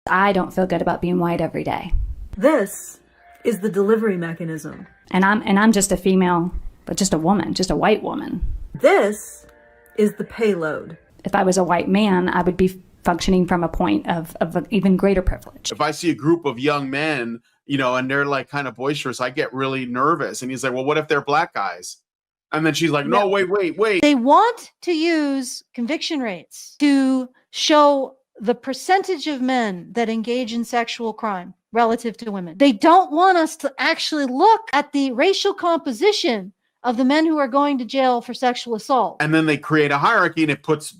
I don't feel good about being white every day. This is the delivery mechanism. And I'm just a female, but just a woman, just a white woman. This is the payload. If I was a white man, I would be functioning from a point of even greater privilege. If I see a group of young men, and they're like kind of boisterous, I get really nervous. And he's like, well, what if they're black guys? And then she's like, no, wait. They want to use conviction rates to show the percentage of men that engage in sexual crime relative to women. They don't want us to actually look at the racial composition of the men who are going to jail for sexual assault. And then they create a hierarchy, and it puts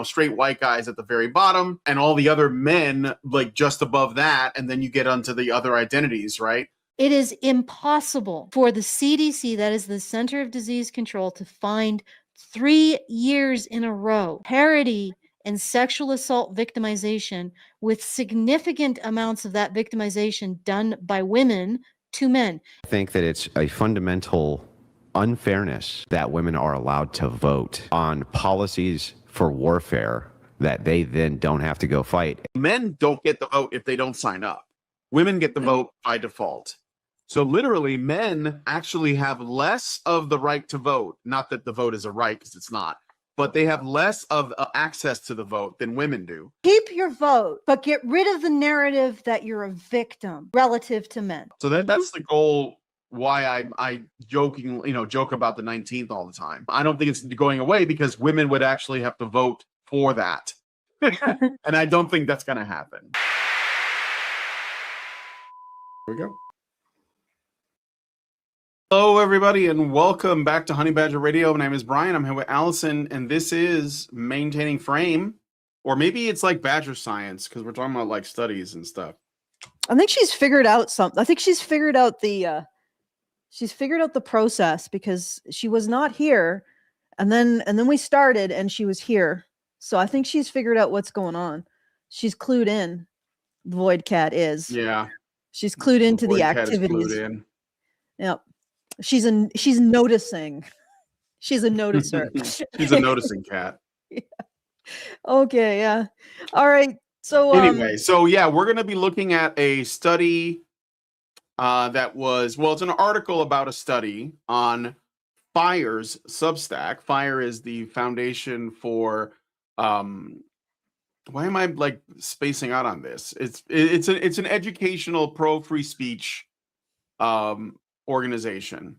straight white guys at the very bottom and all the other men like just above that. And then you get onto the other identities, right? It is impossible for the CDC, that is the Center of Disease Control, to find 3 years in a row parity in sexual assault victimization with significant amounts of that victimization done by women to men. I think that it's a fundamental unfairness that women are allowed to vote on policies for warfare that they then don't have to go fight. Men don't get the vote if they don't sign up. Women get the vote by default. So literally, men actually have less of the right to vote. Not that the vote is a right, because it's not. But they have less of access to the vote than women do. Keep your vote, but get rid of the narrative that you're a victim relative to men. So that's the goal. Why I joke about the 19th all the time. I don't think it's going away because women would actually have to vote for that. And I don't think that's going to happen. Here we go. Hello, everybody, and welcome back to Honey Badger Radio. My name is Brian. I'm here with Allison, and this is Maintaining Frame. Or maybe it's like Badger Science, because we're talking about like studies and stuff. I think she's figured out something. I think she's figured out the process, because she was not here, and then we started and she was here. So I think she's figured out what's going on. She's clued in. Void Cat is. Yeah. She's clued into the activities. Yep. She's noticing. She's a noticer. She's a noticing cat. Yeah. Okay, yeah. All right. So anyway, we're going to be looking at a study it's an article about a study on FIRE's Substack. FIRE is the foundation for why am I like spacing out on this? It's an educational pro free speech organization.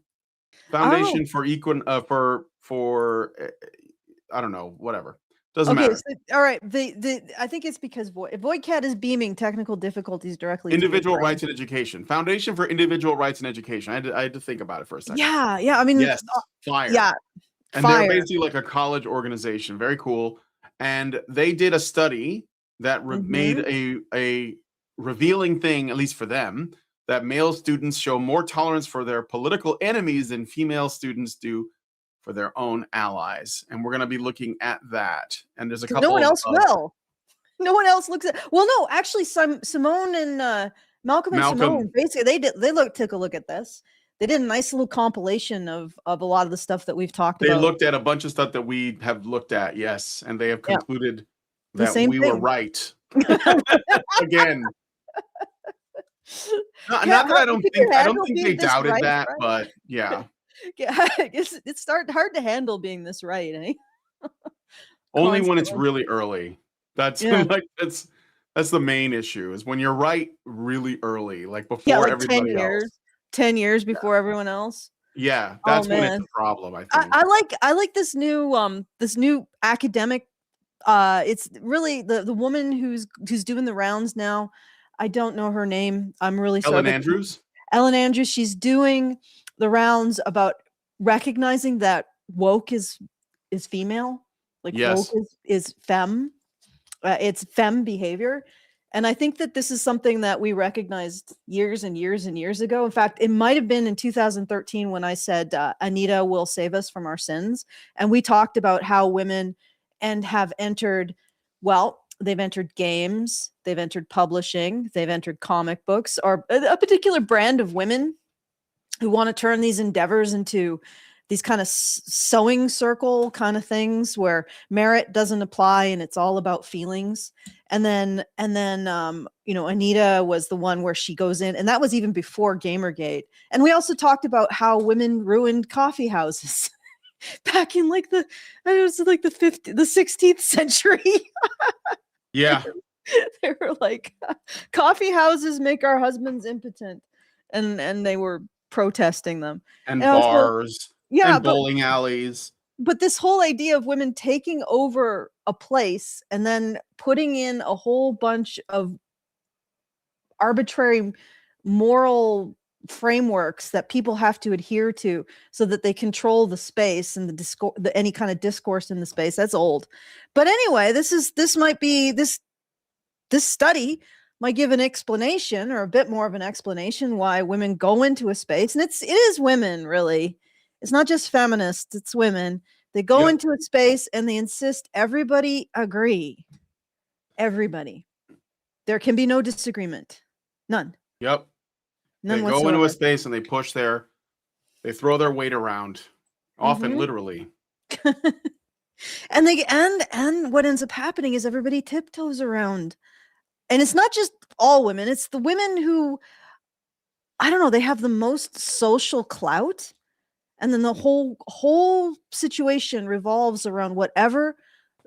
Foundation for I don't know, whatever. Doesn't matter. So, all right. I think it's because Void Cat is beaming technical difficulties directly. Individual rights and education. Foundation for individual rights and education. I had to think about it for a second. Yeah. I mean, yes, FIRE. Yeah, and they're basically like a college organization. Very cool. And they did a study that made a revealing thing, at least for them, that male students show more tolerance for their political enemies than female students do for their own allies. And we're going to be looking at that. And there's a couple. No one else will. No one else looks at. Well, no, actually, Simone and Malcolm and Simone, basically, took a look at this. They did a nice little compilation of a lot of the stuff that we've talked about. They looked at a bunch of stuff that we have looked at, yes, and they have concluded that we were right. Again. Not that I don't think they doubted that, but yeah. Yeah, it's hard to handle being this right, eh? Only when it's really early. That's that's the main issue, is when you're right really early, like before everybody 10 years before everyone else. Yeah, that's when it's a problem, I think. I like this new academic. It's really the woman who's doing the rounds now. I don't know her name. I'm really sorry. Ellen Andrews. She's doing the rounds about recognizing that woke is female. Like woke is femme. It's femme behavior. And I think that this is something that we recognized years and years and years ago. In fact, it might have been in 2013 when I said, Anita will save us from our sins. And we talked about how women have entered, they've entered games, they've entered publishing, they've entered comic books, or a particular brand of women who want to turn these endeavors into these kind of sewing circle kind of things where merit doesn't apply and it's all about feelings. And then Anita was the one where she goes in, and that was even before Gamergate. And we also talked about how women ruined coffee houses back in like the 16th century. Yeah. They were like, coffee houses make our husbands impotent, and they were protesting them. And bars, and bowling alleys. But this whole idea of women taking over a place and then putting in a whole bunch of arbitrary moral frameworks that people have to adhere to so that they control the space and any kind of discourse in the space, that's old. But anyway, this study might give an explanation, or a bit more of an explanation, why women go into a space. And it is women, really. It's not just feminists, it's women. They go into a space and they insist everybody agree. Everybody. There can be no disagreement. None. Yep. None they whatsoever. Go into a space and they throw their weight around, often literally. And what ends up happening is everybody tiptoes around. And it's not just all women, it's the women who, I don't know, they have the most social clout. And then the whole situation revolves around whatever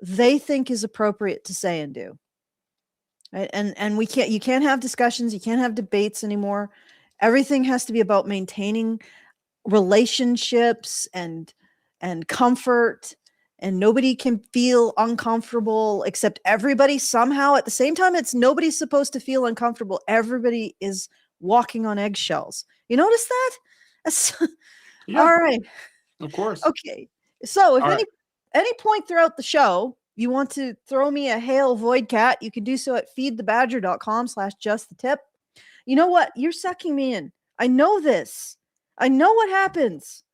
they think is appropriate to say and do. Right? And you can't have discussions, you can't have debates anymore. Everything has to be about maintaining relationships and comfort, and nobody can feel uncomfortable except everybody somehow at the same time. It's nobody's supposed to feel uncomfortable. Everybody is walking on eggshells. You notice that? Yeah, all right. Of course. Okay. So if any point throughout the show you want to throw me a hail void cat, you can do so at feedthebadger.com/justthetip. You know what? You're sucking me in. I know this. I know what happens.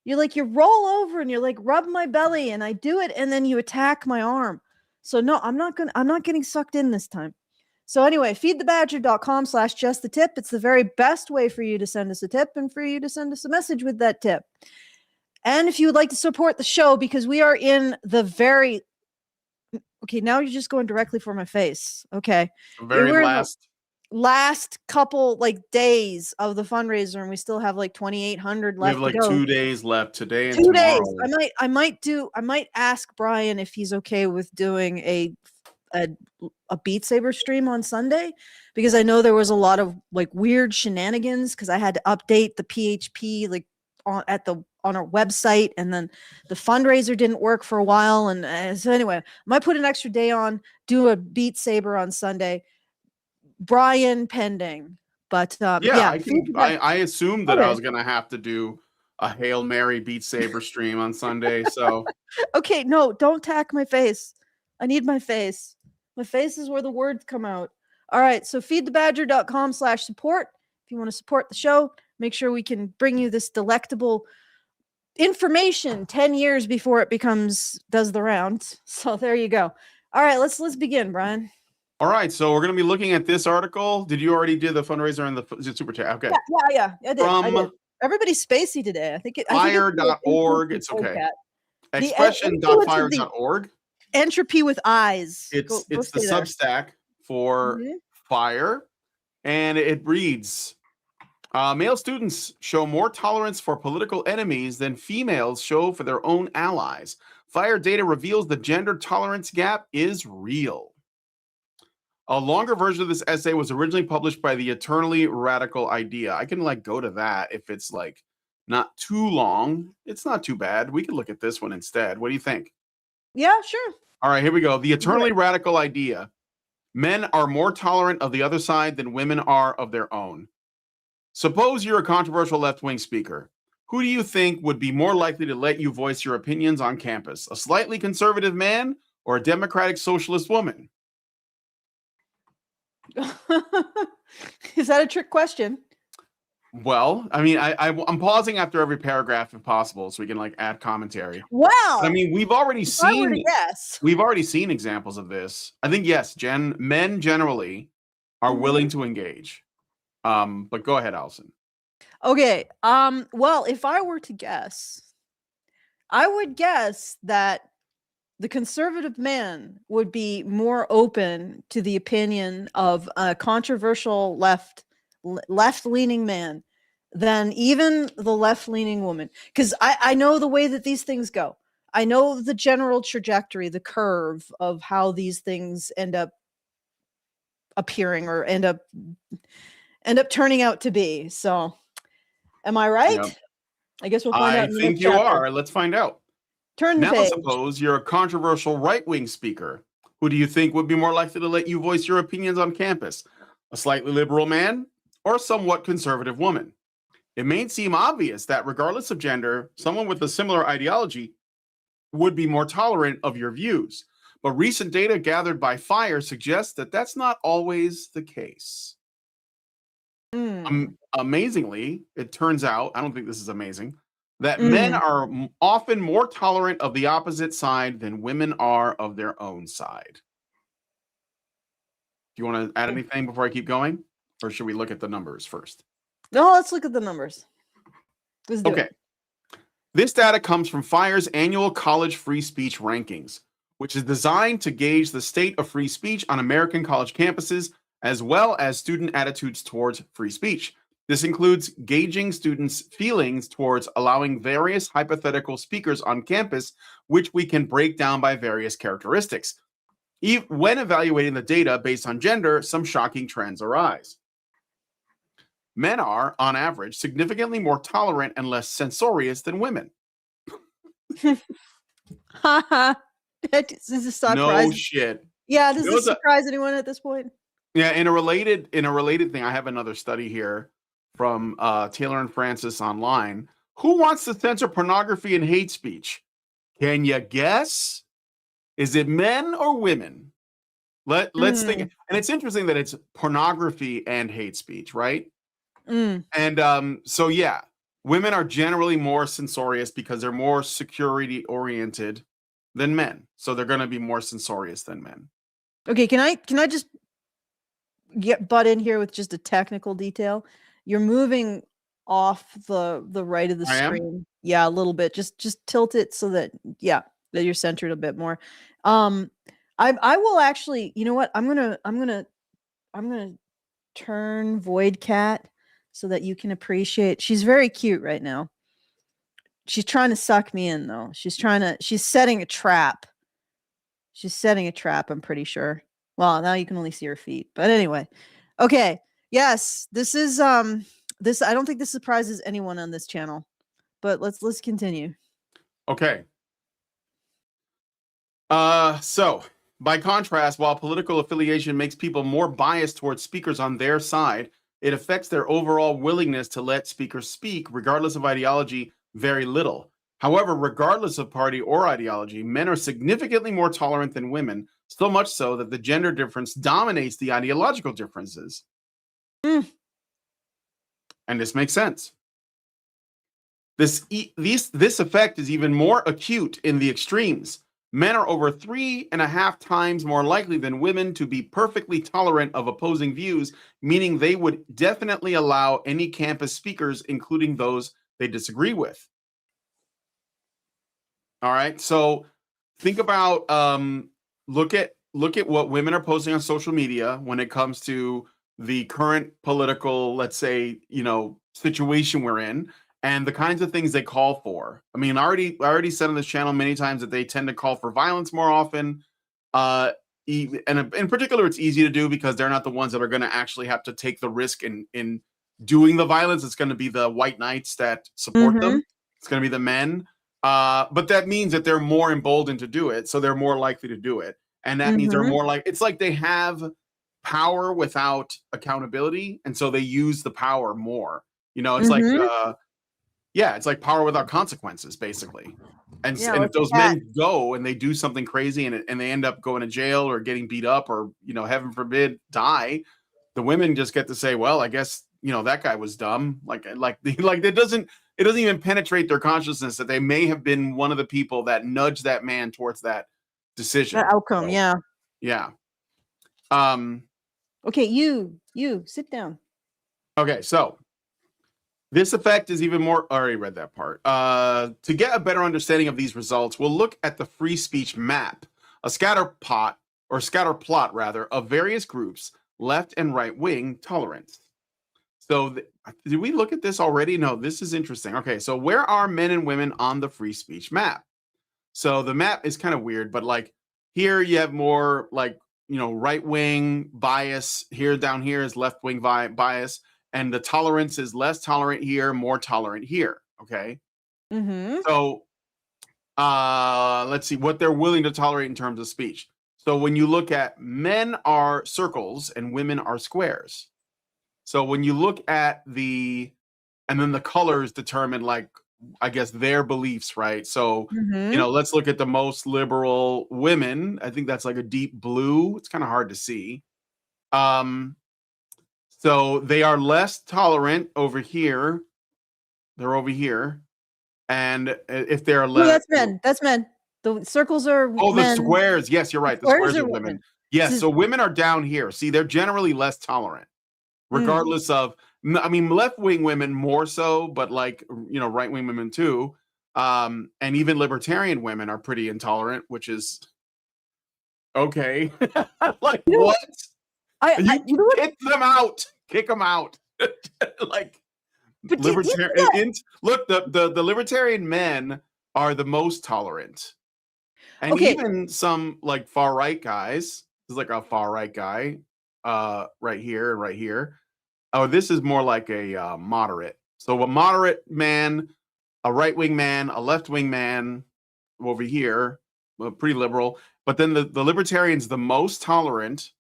You roll over and you're like, rub my belly, and I do it, and then you attack my arm. So no, I'm not getting sucked in this time. So anyway, feedthebadger.com/justthetip. It's the very best way for you to send us a tip and for you to send us a message with that tip. And if you would like to support the show, because we are in the very... Okay, now you're just going directly for my face. Okay. Very last couple days of the fundraiser, and we still have 2,800 left. We have 2 days left, today and 2 tomorrow. days. I might ask Brian if he's okay with doing a Beat Saber stream on Sunday, because I know there was a lot of weird shenanigans, because I had to update the PHP on our website, and then the fundraiser didn't work for a while, and so anyway, I might put an extra day on, do a Beat Saber on Sunday. Brian pending, but I assumed that I was gonna have to do a Hail Mary Beat Saber stream on Sunday. So okay, no, don't tack my face. I need my face. My face is where the words come out. All right, so feedthebadger.com/support. If you want to support the show, make sure we can bring you this delectable information 10 years before it does the rounds. So there you go. All right, let's begin, Brian. All right, so we're going to be looking at this article. Did you already do the fundraiser and the super chat? Okay. Yeah, I did. Everybody's spacey today. I think fire.org. It's okay. Expression.fire.org. Entropy with eyes. It's the Substack for Fire, and it reads, male students show more tolerance for political enemies than females show for their own allies. Fire data reveals the gender tolerance gap is real. A longer version of this essay was originally published by the Eternally Radical Idea. I can go to that if it's not too long. It's not too bad. We could look at this one instead. What do you think? Yeah, sure. All right, here we go. The Eternally Radical Idea. Men are more tolerant of the other side than women are of their own. Suppose you're a controversial left-wing speaker. Who do you think would be more likely to let you voice your opinions on campus? A slightly conservative man or a democratic socialist woman? Is that a trick question? Well, I mean, I'm pausing after every paragraph if possible, so we can add commentary. Well, I mean, we've already seen examples of this. I think men generally are willing to engage. But go ahead, Allison. Okay. Well, if I were to guess, I would guess that the conservative man would be more open to the opinion of a controversial left-leaning man than even the left-leaning woman. Because I know the way that these things go. I know the general trajectory, the curve of how these things end up appearing or end up turning out to be. So, am I right? Yep. I guess we'll find out. I think you are. Let's find out. Turn the Now, page. suppose you're a controversial right-wing speaker. Who do you think would be more likely to let you voice your opinions on campus? A slightly liberal man or a somewhat conservative woman? It may seem obvious that regardless of gender, someone with a similar ideology would be more tolerant of your views. But recent data gathered by FIRE suggests that that's not always the case. Amazingly, it turns out, I don't think this is amazing, that men are often more tolerant of the opposite side than women are of their own side. Do you want to add anything before I keep going? Or should we look at the numbers first? No, let's look at the numbers. Let's do it. This data comes from FIRE's annual college free speech rankings, which is designed to gauge the state of free speech on American college campuses, as well as student attitudes towards free speech. This includes gauging students' feelings towards allowing various hypothetical speakers on campus, which we can break down by various characteristics. When evaluating the data based on gender, some shocking trends arise. Men are, on average, significantly more tolerant and less censorious than women. Haha. This is surprising. No shit. Yeah, does this surprise anyone at this point? Yeah, in a related thing, I have another study here from Taylor and Francis online. Who wants to censor pornography and hate speech? Can you guess? Is it men or women? Let's think. And it's interesting that it's pornography and hate speech, right? And so yeah, women are generally more censorious because they're more security oriented than men. So they're going to be more censorious than men. Okay, can I just butt in here with just a technical detail? You're moving off the right of the screen. Yeah, a little bit. Just tilt it so that that you're centered a bit more. I will actually, you know what? I'm gonna turn Void Cat so that you can appreciate. She's very cute right now. She's trying to suck me in though. She's setting a trap. She's setting a trap, I'm pretty sure. Well, now you can only see her feet. But anyway. Okay. Yes, this is this, I don't think this surprises anyone on this channel. But let's continue. Okay. So by contrast, while political affiliation makes people more biased towards speakers on their side, it affects their overall willingness to let speakers speak, regardless of ideology, very little. However, regardless of party or ideology, men are significantly more tolerant than women, so much so that the gender difference dominates the ideological differences. And this makes sense. This effect is even more acute in the extremes. Men are over 3.5 times more likely than women to be perfectly tolerant of opposing views, meaning they would definitely allow any campus speakers, including those they disagree with. All right, so think about look at what women are posting on social media when it comes to the current political, let's say, situation we're in, and the kinds of things they call for. I mean, I already said on this channel many times that they tend to call for violence more often. And in particular, it's easy to do because they're not the ones that are going to actually have to take the risk in doing the violence. It's going to be the white knights that support them. It's going to be the men. But that means that they're more emboldened to do it. So they're more likely to do it. And that means they're more like, it's like they have power without accountability. And so they use the power more. It's like, it's like power without consequences, basically. And if those men go and they do something crazy and they end up going to jail or getting beat up or, heaven forbid, die, the women just get to say, well, I guess, that guy was dumb. Like it doesn't even penetrate their consciousness that they may have been one of the people that nudged that man towards that decision. That outcome, so, yeah. Okay, you sit down. Okay, so This effect is even more. I already read that part. To get a better understanding of these results, we'll look at the free speech map, a scatter plot rather, of various groups, left and right wing tolerance. So, did we look at this already? No, this is interesting. Okay, so where are men and women on the free speech map? So the map is kind of weird, but like here you have more like, right wing bias. Here down here is left wing bias, and the tolerance is less tolerant here, more tolerant here. Okay. Mm-hmm. So let's see what they're willing to tolerate in terms of speech. So when you look at men are circles and women are squares. So when you look at and then the colors determine like, I guess, their beliefs, right? So, Mm-hmm. let's look at the most liberal women. I think that's like a deep blue. It's kind of hard to see. So they are less tolerant over here. They're over here. And if they're No, less. that's men. That's men. The circles are Oh, the men. squares. Yes, you're right. The squares are women. women. Yes. So women are down here. See, they're generally less tolerant, regardless of. I mean, left-wing women more so, but like, right-wing women too. And even libertarian women are pretty intolerant, which is okay. Like, what? Kick them out. Kick them out. Like, but libertarian. Look, the libertarian men are the most tolerant. And even some like far-right guys. This is like a far-right guy right here, right here. Oh, this is more like a moderate. So a moderate man, a right-wing man, a left-wing man over here, pretty liberal. But then the libertarians, the most tolerant,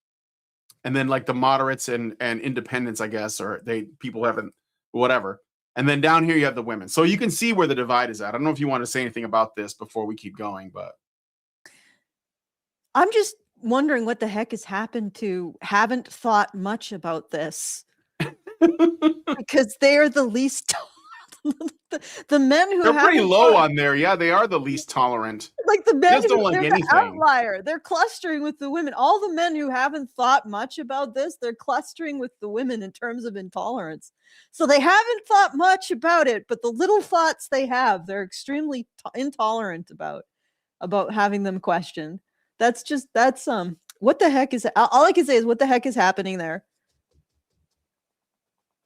and then like the moderates and independents, I guess, or people haven't, whatever. And then down here you have the women. So you can see where the divide is at. I don't know if you want to say anything about this before we keep going, but I'm just wondering what the heck has happened to haven't thought much about this. Because they are the least the men who they're pretty low on there. Yeah, they are the least tolerant. Like the men who don't like anything. The outlier. They're clustering with the women. All the men who haven't thought much about this, they're clustering with the women in terms of intolerance. So they haven't thought much about it, but the little thoughts they have, they're extremely intolerant about having them questioned. That's what the heck is all I can say is what the heck is happening there?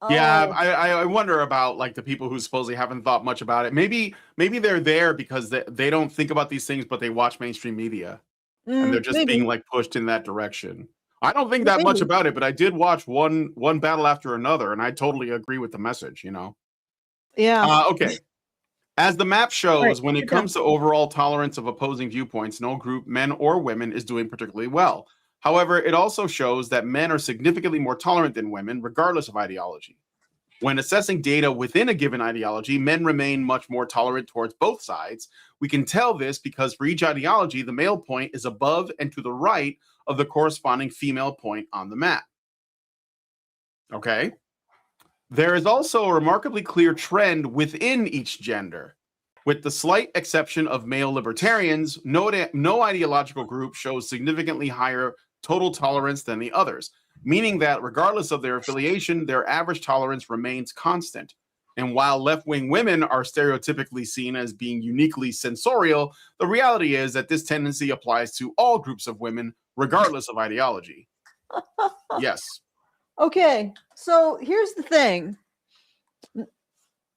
Yeah, I wonder about like the people who supposedly haven't thought much about it. Maybe they're there because they don't think about these things, but they watch mainstream media and they're just being like pushed in that direction. I don't think that much about it, but I did watch one battle after another, and I totally agree with the message. Yeah. Okay. As the map shows, when it comes to overall tolerance of opposing viewpoints, no group, men or women, is doing particularly well. However, it also shows that men are significantly more tolerant than women, regardless of ideology. When assessing data within a given ideology, men remain much more tolerant towards both sides. We can tell this because for each ideology, the male point is above and to the right of the corresponding female point on the map. Okay. There is also a remarkably clear trend within each gender. With the slight exception of male libertarians, no ideological group shows significantly higher total tolerance than the others, meaning that regardless of their affiliation, their average tolerance remains constant. And while left-wing women are stereotypically seen as being uniquely sensorial, the reality is that this tendency applies to all groups of women, regardless of ideology. Yes. Okay, so here's the thing.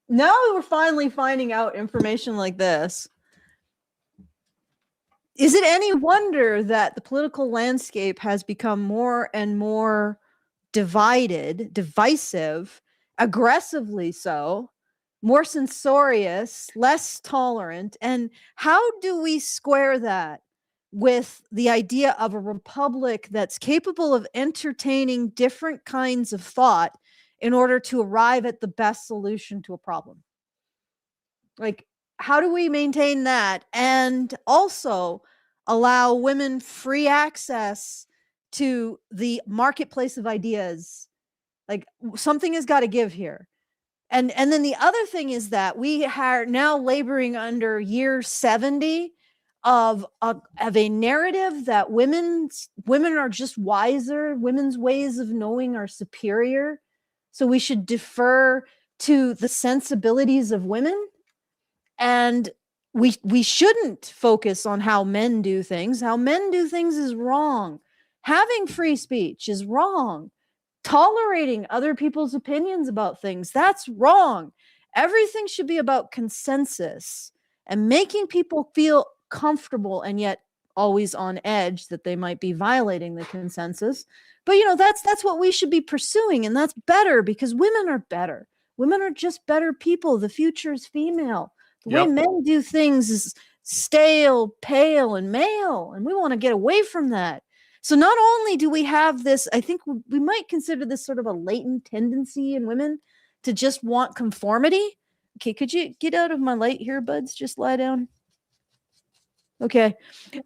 Now that we're finally finding out information like this, is it any wonder that the political landscape has become more and more divided, divisive, aggressively so, more censorious, less tolerant? And how do we square that with the idea of a republic that's capable of entertaining different kinds of thought in order to arrive at the best solution to a problem? Like, how do we maintain that and also allow women free access to the marketplace of ideas? Like, something has got to give here. And then the other thing is that we are now laboring under year 70 of a narrative that women are just wiser, women's ways of knowing are superior, so we should defer to the sensibilities of women, and we shouldn't focus on how men do things. How men do things is wrong. Having free speech is wrong. Tolerating other people's opinions about things, that's wrong. Everything should be about consensus and making people feel comfortable and yet always on edge that they might be violating the consensus. But that's what we should be pursuing, and that's better because women are better. Women are just better people. The future is female. The way men do things is stale, pale, and male, and we want to get away from that. So not only do we have this, I think we might consider this sort of a latent tendency in women to just want conformity. Okay, could you get out of my light here, buds? Just lie down. Okay.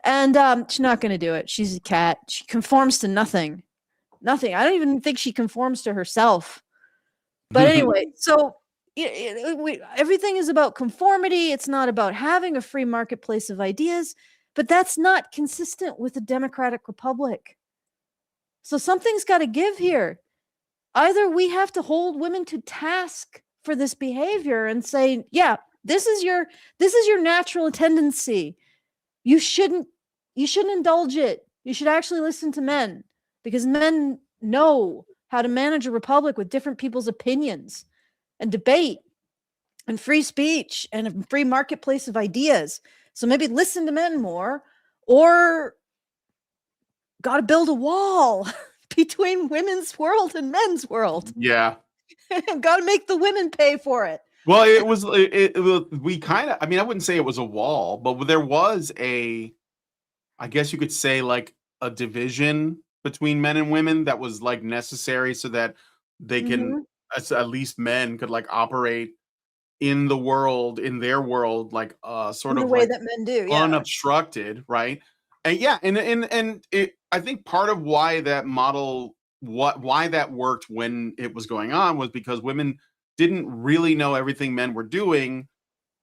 And she's not going to do it. She's a cat. She conforms to nothing. Nothing. I don't even think she conforms to herself. But anyway, so everything is about conformity. It's not about having a free marketplace of ideas. But that's not consistent with a democratic republic. So something's got to give here. Either we have to hold women to task for this behavior and say, yeah, this is your natural tendency. You shouldn't indulge it. You should actually listen to men, because men know how to manage a republic with different people's opinions and debate and free speech and a free marketplace of ideas. So maybe listen to men more, or got to build a wall between women's world and men's world. Yeah. Got to make the women pay for it. Well, we kind of, I mean, I wouldn't say it was a wall, but there was I guess you could say like a division between men and women that was like necessary so that they can, at least men could like operate in the world, in their world, like sort in of the way like that men do, unobstructed, right? And I think part of why that model, why that worked when it was going on, was because women didn't really know everything men were doing,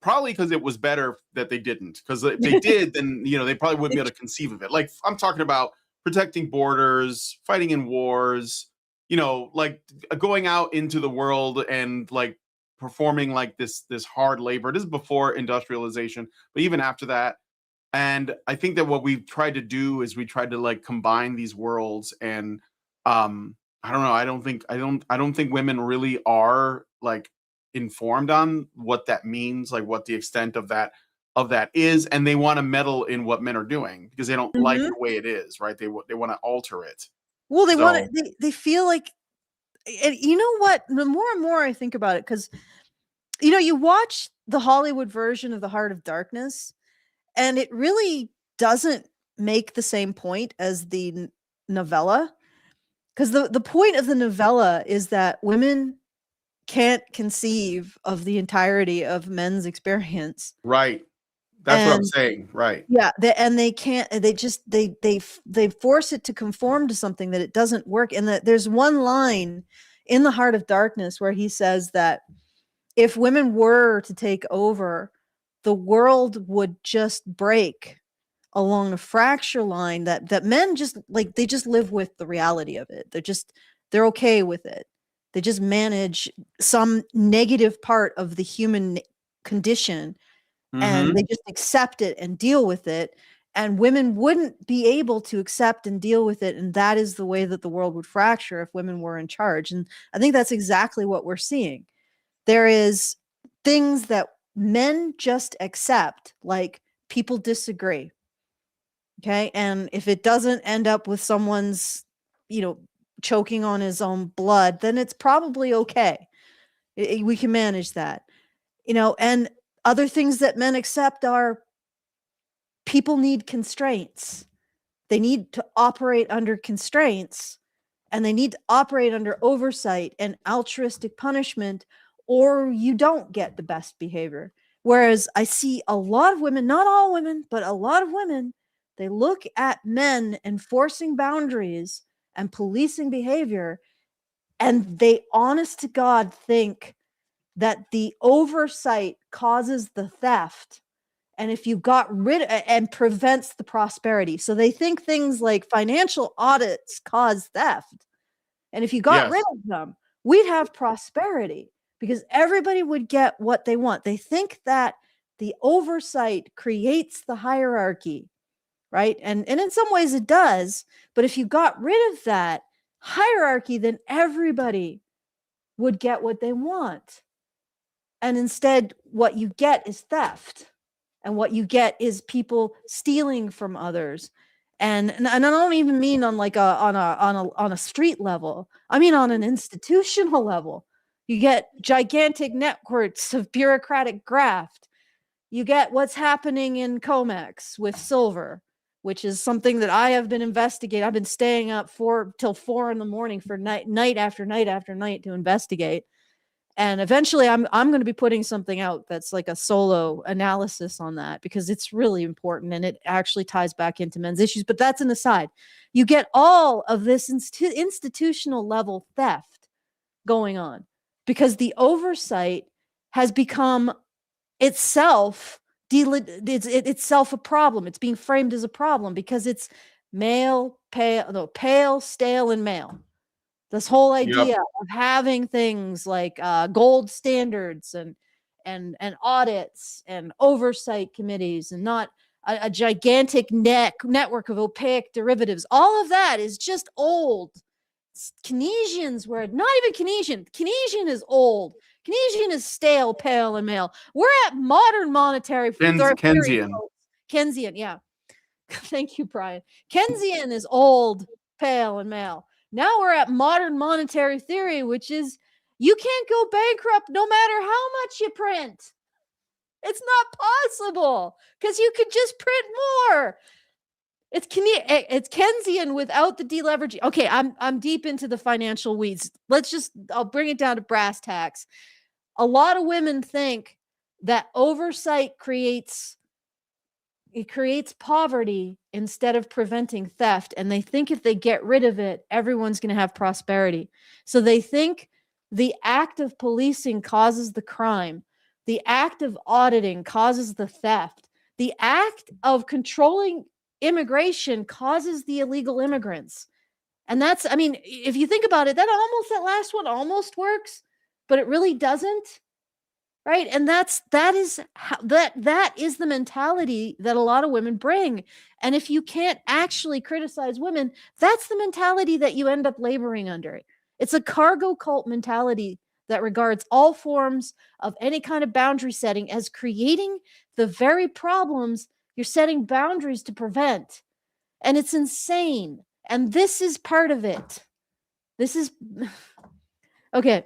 probably because it was better that they didn't. Because if they did, then they probably wouldn't be able to conceive of it. Like I'm talking about protecting borders, fighting in wars, like going out into the world and like performing like this hard labor. This is before industrialization, but even after that. And I think that what we've tried to do is we tried to like combine these worlds. And I don't know, I don't think women really are like informed on what that means, like what the extent of that is, and they want to meddle in what men are doing because they don't like the way it is, right? They want to alter it. Well, they want to, they feel like, and you know what, the more and more I think about it, because you watch the Hollywood version of The Heart of Darkness, and it really doesn't make the same point as the novella, because the point of the novella is that women can't conceive of the entirety of men's experience. Right. That's what I'm saying. Right. Yeah. They can't, they force it to conform to something that it doesn't work. And that there's one line in The Heart of Darkness where he says that if women were to take over, the world would just break along a fracture line that men just like, they just live with the reality of it. They're okay with it. They just manage some negative part of the human condition, and they just accept it and deal with it. And women wouldn't be able to accept and deal with it. And that is the way that the world would fracture if women were in charge. And I think that's exactly what we're seeing. There is things that men just accept, like people disagree. Okay. And if it doesn't end up with someone's, choking on his own blood, then it's probably okay. We can manage that, and other things that men accept are people need constraints. They need to operate under constraints, and they need to operate under oversight and altruistic punishment, or you don't get the best behavior. Whereas I see a lot of women, not all women, but a lot of women, they look at men enforcing boundaries and policing behavior, and they honest to God think that the oversight causes the theft. And if you got rid of and prevents the prosperity. So they think things like financial audits cause theft. And if you got rid of them, we'd have prosperity. because everybody would get what they want. They think that the oversight creates the hierarchy, right? And in some ways it does, but if you got rid of that hierarchy, then everybody would get what they want. And instead, what you get is theft. And what you get is people stealing from others. And I don't even mean on like on a street level. I mean on an institutional level. You get gigantic networks of bureaucratic graft. You get what's happening in Comex with silver, which is something that I have been investigating. I've been staying up till 4 a.m. for night after night after night to investigate. And eventually I'm going to be putting something out that's like a solo analysis on that, because it's really important and it actually ties back into men's issues. But that's an aside. You get all of this institutional level theft going on because the oversight has become itself a problem. It's being framed as a problem because it's pale, stale, and male. This whole idea of having things like gold standards and audits and oversight committees and not a gigantic network of opaque derivatives. All of that is just old. Keynesian's word, not even Keynesian. Keynesian is old. Keynesian is stale, pale, and male. We're at modern monetary Keynesian. Keynesian, yeah. Thank you, Brian. Keynesian is old, pale, and male. Now we're at modern monetary theory, which is you can't go bankrupt no matter how much you print. It's not possible because you could just print more. It's Keynesian without the deleveraging. Okay, I'm deep into the financial weeds. I'll bring it down to brass tacks. A lot of women think that oversight creates poverty instead of preventing theft. And they think if they get rid of it, everyone's going to have prosperity. So they think the act of policing causes the crime. The act of auditing causes the theft. The act of controlling immigration causes the illegal immigrants. And that's, I mean, if you think about it, that last one almost works, but it really doesn't. Right. And that is the mentality that a lot of women bring. And if you can't actually criticize women, that's the mentality that you end up laboring under. It's a cargo cult mentality that regards all forms of any kind of boundary setting as creating the very problems you're setting boundaries to prevent. And it's insane. And this is part of it. This is okay.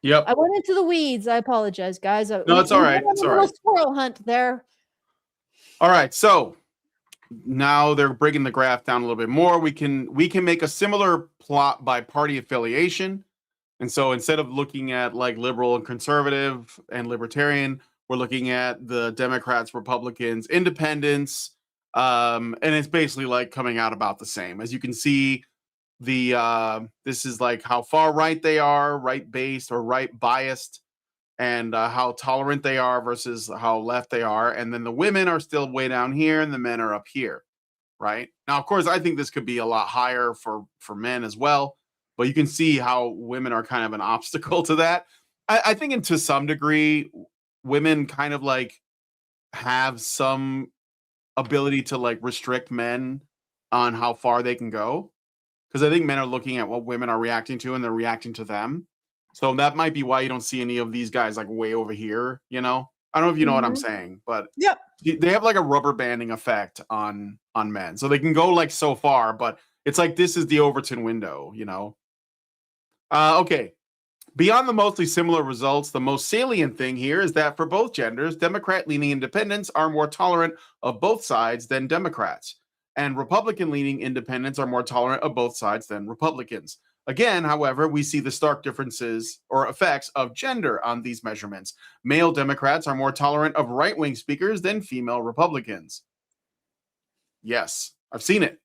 Yep. I went into the weeds. I apologize, guys. No, it's all right. It's all right. Squirrel hunt there. All right. So now they're breaking the graph down a little bit more. We can make a similar plot by party affiliation. And so instead of looking at like liberal and conservative and libertarian, we're looking at the Democrats, Republicans, independents. And it's basically like coming out about the same. As you can see, this is like how far right they are, right based or right biased, and how tolerant they are versus how left they are. And then the women are still way down here and the men are up here, right? Now, of course, I think this could be a lot higher for men as well, but you can see how women are kind of an obstacle to that. I think, and to some degree, women kind of like have some ability to like restrict men on how far they can go. Because I think men are looking at what women are reacting to and they're reacting to them. So that might be why you don't see any of these guys like way over here, you know? I don't know if you know what I'm saying, but they have like a rubber banding effect on men. So they can go like so far, but it's like this is the Overton window, you know? Okay. Beyond the mostly similar results, the most salient thing here is that for both genders, Democrat-leaning independents are more tolerant of both sides than Democrats. And Republican-leaning independents are more tolerant of both sides than Republicans. Again, however, we see the stark differences or effects of gender on these measurements. Male Democrats are more tolerant of right-wing speakers than female Republicans. Yes, I've seen it.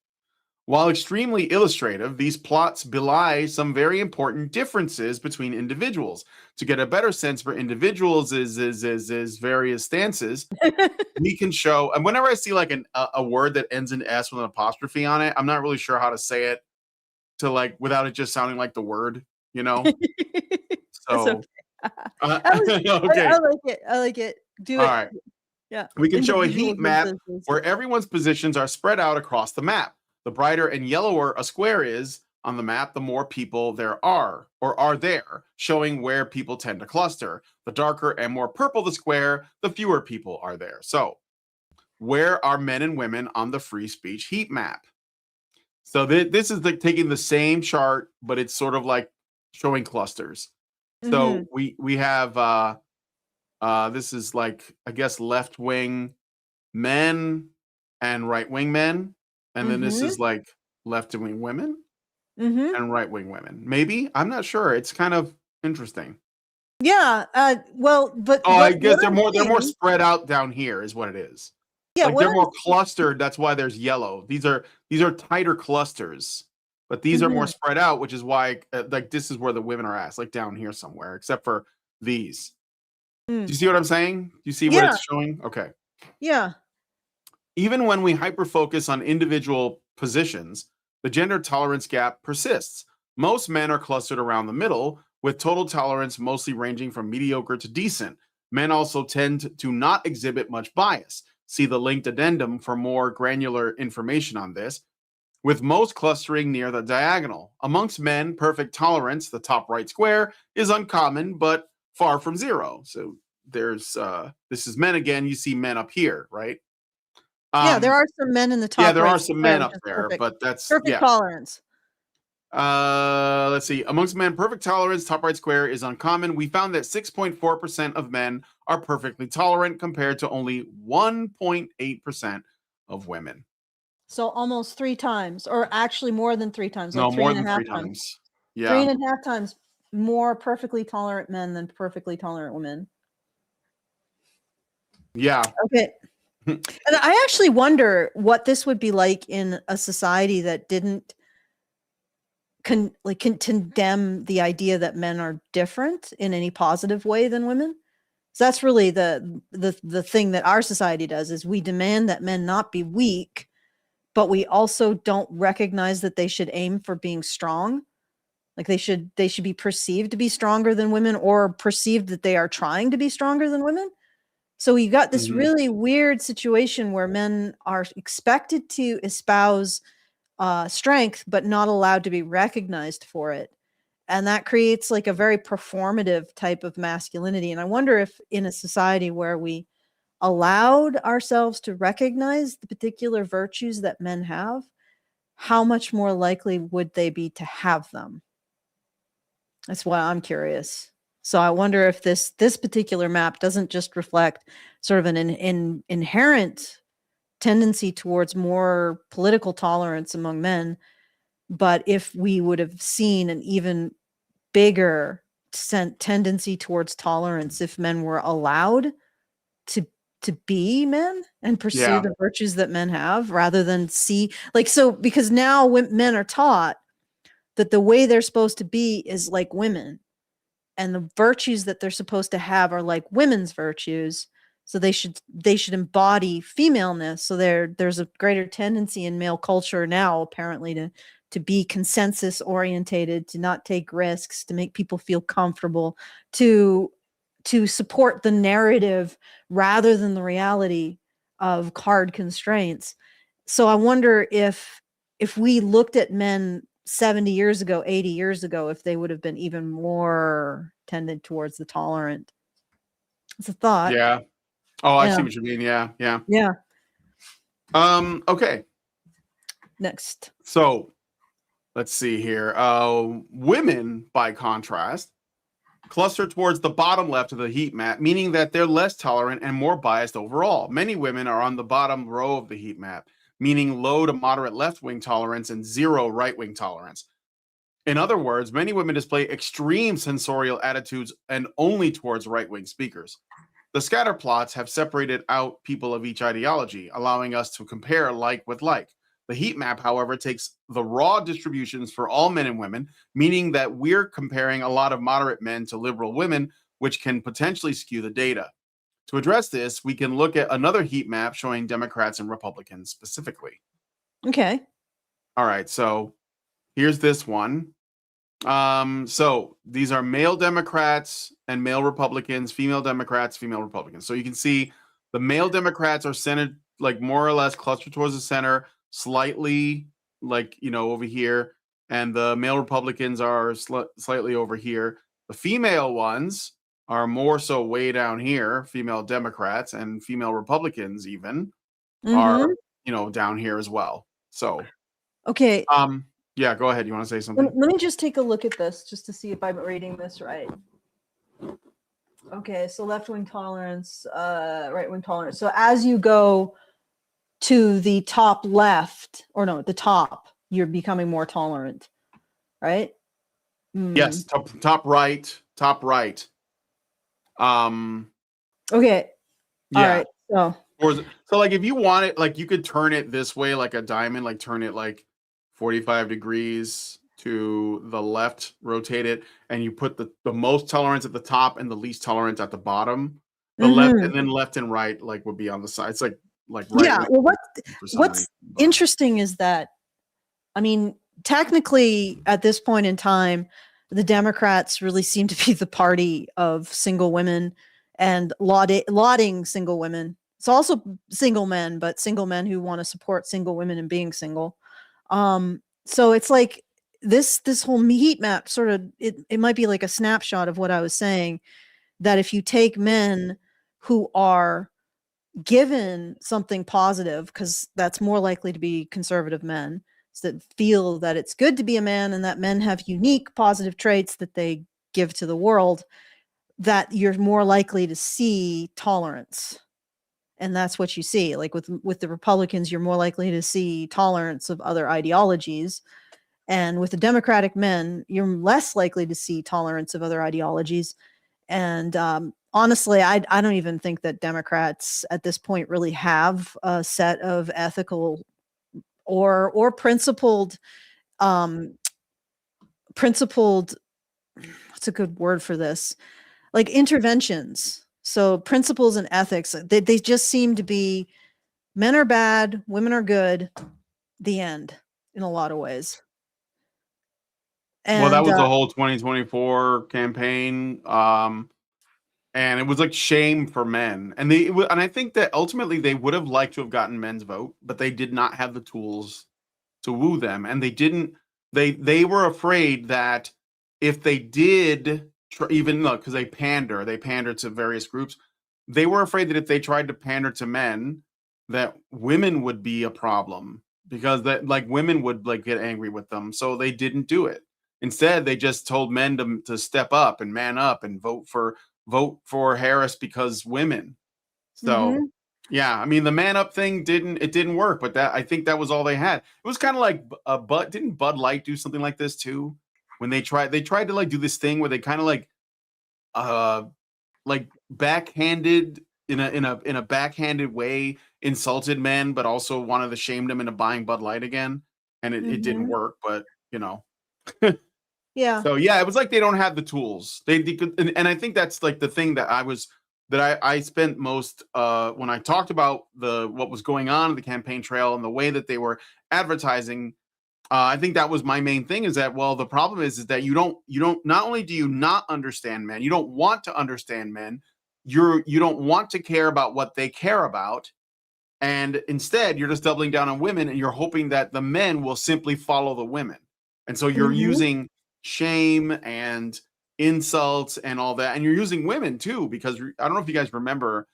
While extremely illustrative, these plots belie some very important differences between individuals. To get a better sense for individuals' various stances, we can show, and whenever I see like a word that ends in S with an apostrophe on it, I'm not really sure how to say it to like without it just sounding like the word, you know? So Okay. I like it. I like it. Do All it. right. Yeah. We can show a Individual heat map differences. where everyone's positions are spread out across the map. The brighter and yellower a square is on the map, the more people there are or are there, showing where people tend to cluster. The darker and more purple the square, the fewer people are there. So, where are men and women on the free speech heat map? So this is like taking the same chart, but it's sort of like showing clusters. So we have this is like, I guess, left wing men and right wing men, and then this is like left wing women and right wing women. Maybe, I'm not sure. It's kind of interesting. Yeah. Well, but Oh, I guess what I'm they're more seeing- spread out down here, is what it is. Yeah, Like what they're I'm more clustered. That's why there's yellow. These are tighter clusters, but these are more spread out, which is why like this is where the women are at, like down here somewhere, except for these. Do you see what I'm saying? Do you see what it's showing? Okay. Yeah. Even when we hyper-focus on individual positions, the gender tolerance gap persists. Most men are clustered around the middle, with total tolerance mostly ranging from mediocre to decent. Men also tend to not exhibit much bias. See the linked addendum for more granular information on this, with most clustering near the diagonal. Amongst men, perfect tolerance, the top right square, is uncommon, but far from zero. So there's, this is men again. You see men up here, right? Yeah, there are some men in the top. Yeah, there right are some square, men up which is there, perfect. but that's Perfect tolerance. Let's see. Amongst men, perfect tolerance, top right square, is uncommon. We found that 6.4% of men are perfectly tolerant compared to only 1.8% of women. So almost 3 times, or actually more than 3 times, No, like more 3 than and a half 3 times. Yeah. 3 and a half times more perfectly tolerant men than perfectly tolerant women. Yeah. Okay. And I actually wonder what this would be like in a society that didn't condemn the idea that men are different in any positive way than women. So that's really the thing that our society does, is we demand that men not be weak, but we also don't recognize that they should aim for being strong. Like they should be perceived to be stronger than women, or perceived that they are trying to be stronger than women. So you got this really weird situation where men are expected to espouse strength, but not allowed to be recognized for it. And that creates like a very performative type of masculinity. And I wonder if in a society where we allowed ourselves to recognize the particular virtues that men have, how much more likely would they be to have them? That's why I'm curious. So I wonder if this particular map doesn't just reflect sort of an inherent tendency towards more political tolerance among men, but if we would have seen an even bigger tendency towards tolerance if men were allowed to be men and pursue the virtues that men have, rather than see like, so because now men are taught that the way they're supposed to be is like women, and the virtues that they're supposed to have are like women's virtues, so they should embody femaleness. So there's a greater tendency in male culture now apparently to be consensus orientated, to not take risks, to make people feel comfortable, to support the narrative rather than the reality of hard constraints. So I wonder if we looked at men 70 years ago, 80 years ago, if they would have been even more tended towards the tolerant. It's a thought. Yeah. Oh, I see what you mean. Yeah. Yeah. Okay. Next. So let's see here. Women, by contrast, cluster towards the bottom left of the heat map, meaning that they're less tolerant and more biased overall. Many women are on the bottom row of the heat map, meaning low to moderate left-wing tolerance and zero right-wing tolerance. In other words, many women display extreme sensorial attitudes and only towards right-wing speakers. The scatter plots have separated out people of each ideology, allowing us to compare like with like. The heat map, however, takes the raw distributions for all men and women, meaning that we're comparing a lot of moderate men to liberal women, which can potentially skew the data. To address this, we can look at another heat map showing Democrats and Republicans specifically. Okay. All right, so here's this one. So these are male Democrats and male Republicans, female Democrats, female Republicans. So you can see the male Democrats are centered, like more or less clustered towards the center, slightly like, over here. And the male Republicans are slightly over here. The female ones are more so way down here. Female Democrats and female Republicans even are, down here as well. So, okay. Yeah, go ahead. You want to say something? Let me just take a look at this just to see if I'm reading this right. Okay, so left-wing tolerance, right-wing tolerance. So as you go to the top left, or no, the top, you're becoming more tolerant, right? Yes, top right. Okay. Yeah. All right. So like if you want it, like you could turn it this way like a diamond, like turn it like 45 degrees to the left, rotate it, and you put the most tolerance at the top and the least tolerance at the bottom. The left and then left and right like would be on the side. It's like right. Yeah. Well, what's interesting is that, I mean, technically at this point in time, the Democrats really seem to be the party of single women and lauding single women. It's also single men, but single men who want to support single women and being single. So it's like this whole heat map sort of, it might be like a snapshot of what I was saying, that if you take men who are given something positive, because that's more likely to be conservative men, that feel that it's good to be a man and that men have unique positive traits that they give to the world, that you're more likely to see tolerance. And that's what you see. Like with the Republicans, you're more likely to see tolerance of other ideologies. And with the Democratic men, you're less likely to see tolerance of other ideologies. And honestly, I don't even think that Democrats at this point really have a set of ethical or principled, what's a good word for this? Like interventions. So principles and ethics, they just seem to be, men are bad, women are good, the end, in a lot of ways. And, that was the whole 2024 campaign. And it was like shame for men. And I think that ultimately they would have liked to have gotten men's vote, but they did not have the tools to woo them. And they were afraid that if they did, even though, because they pander to various groups, they were afraid that if they tried to pander to men, that women would be a problem, because that like women would like get angry with them. So they didn't do it. Instead, they just told men to step up and man up and vote for Harris because women. So yeah, I mean the man up thing didn't work, but I think that was all they had. It was kind of like didn't Bud Light do something like this too? When they tried to like do this thing where they kind of like backhanded in a backhanded way insulted men, but also wanted to shame them into buying Bud Light again, and it didn't work. But yeah. So yeah, it was like they don't have the tools. And I think that's like the thing that I spent most when I talked about what was going on in the campaign trail and the way that they were advertising. I think that was my main thing, is that, well, the problem is that you don't not only do you not understand men, you don't want to understand men, you don't want to care about what they care about, and instead you're just doubling down on women, and you're hoping that the men will simply follow the women. And so you're using shame and insults and all that, and you're using women too, because I don't know if you guys remember,